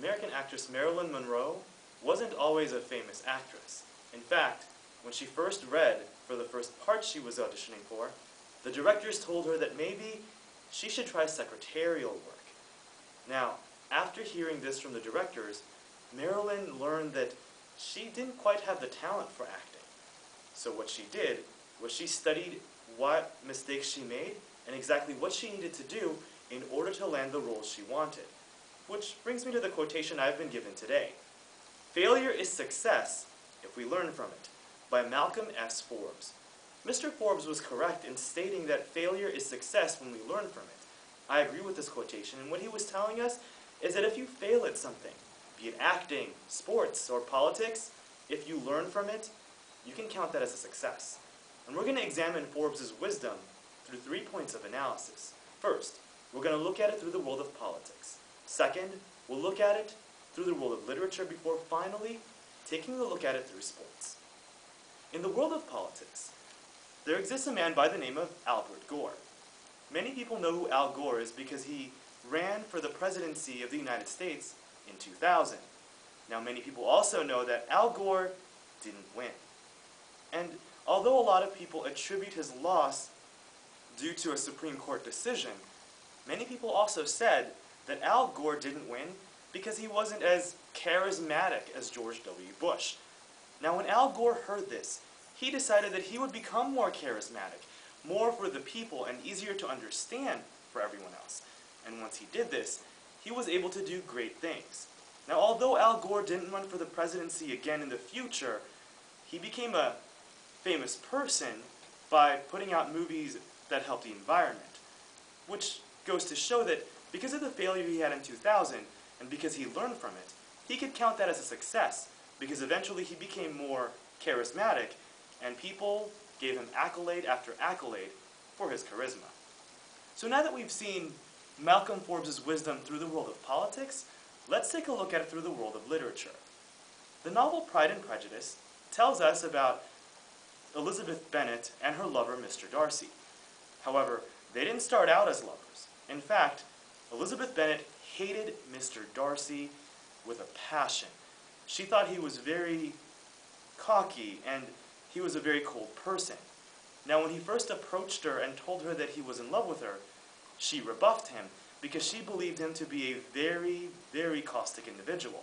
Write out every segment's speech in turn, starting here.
American actress Marilyn Monroe wasn't always a famous actress. In fact, when she first read for the first part she was auditioning for, the directors told her that maybe she should try secretarial work. Now, after hearing this from the directors, Marilyn learned that she didn't quite have the talent for acting. So what she did was she studied what mistakes she made and exactly what she needed to do in order to land the roles she wanted. Which brings me to the quotation I've been given today. "Failure is success if we learn from it," by Malcolm S. Forbes. Mr. Forbes was correct in stating that failure is success when we learn from it. I agree with this quotation, and what he was telling us is that if you fail at something, be it acting, sports, or politics, if you learn from it, you can count that as a success. And we're going to examine Forbes' wisdom through 3 points of analysis. First, we're going to look at it through the world of politics. Second, we'll look at it through the world of literature before finally taking a look at it through sports. In the world of politics, there exists a man by the name of Albert Gore. Many people know who Al Gore is because he ran for the presidency of the United States in 2000. Now, many people also know that Al Gore didn't win. And although a lot of people attribute his loss due to a Supreme Court decision, many people also said that Al Gore didn't win because he wasn't as charismatic as George W. Bush. Now, when Al Gore heard this, he decided that he would become more charismatic, more for the people, and easier to understand for everyone else. And once he did this, he was able to do great things. Now, although Al Gore didn't run for the presidency again in the future, he became a famous person by putting out movies that helped the environment, which goes to show that because of the failure he had in 2000, and because he learned from it, he could count that as a success, because eventually he became more charismatic, and people gave him accolade after accolade for his charisma. So now that we've seen Malcolm Forbes' wisdom through the world of politics, let's take a look at it through the world of literature. The novel Pride and Prejudice tells us about Elizabeth Bennet and her lover, Mr. Darcy. However, they didn't start out as lovers. In fact, Elizabeth Bennet hated Mr. Darcy with a passion. She thought he was very cocky and he was a very cold person. Now, when he first approached her and told her that he was in love with her, she rebuffed him because she believed him to be a very, very caustic individual.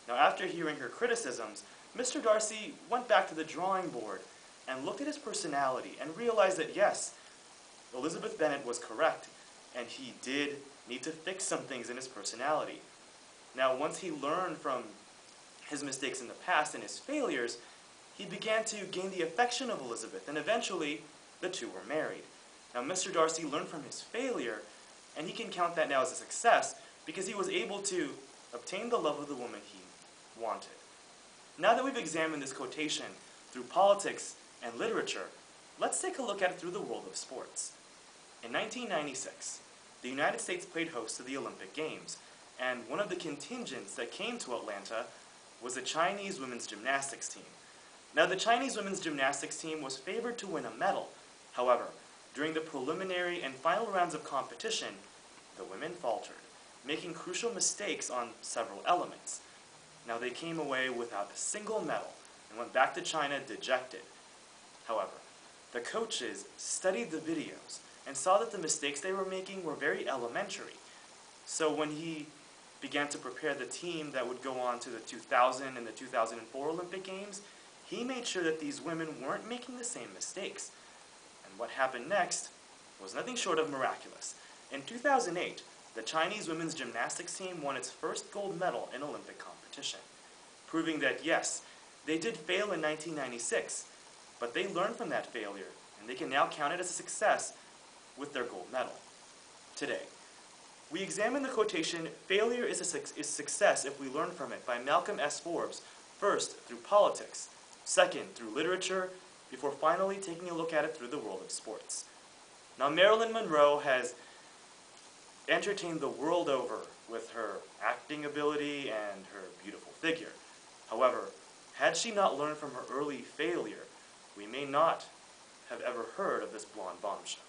Now, after hearing her criticisms, Mr. Darcy went back to the drawing board and looked at his personality and realized that yes, Elizabeth Bennet was correct, and he did need to fix some things in his personality. Now, once he learned from his mistakes in the past and his failures, he began to gain the affection of Elizabeth, and eventually the two were married. Now, Mr. Darcy learned from his failure, and he can count that now as a success because he was able to obtain the love of the woman he wanted. Now that we've examined this quotation through politics and literature, let's take a look at it through the world of sports. In 1996, the United States played host to the Olympic Games, and one of the contingents that came to Atlanta was the Chinese women's gymnastics team. Now, the Chinese women's gymnastics team was favored to win a medal. However, during the preliminary and final rounds of competition, the women faltered, making crucial mistakes on several elements. Now, they came away without a single medal and went back to China dejected. However, the coaches studied the videos and saw that the mistakes they were making were very elementary. So when he began to prepare the team that would go on to the 2000 and the 2004 Olympic Games, he made sure that these women weren't making the same mistakes. And what happened next was nothing short of miraculous. In 2008, the Chinese women's gymnastics team won its first gold medal in Olympic competition, proving that yes, they did fail in 1996, but they learned from that failure, and they can now count it as a success with their gold medal. Today, we examine the quotation, "Failure is success if we learn from it," by Malcolm S. Forbes, first through politics, second through literature, before finally taking a look at it through the world of sports. Now, Marilyn Monroe has entertained the world over with her acting ability and her beautiful figure. However, had she not learned from her early failure, we may not have ever heard of this blonde bombshell.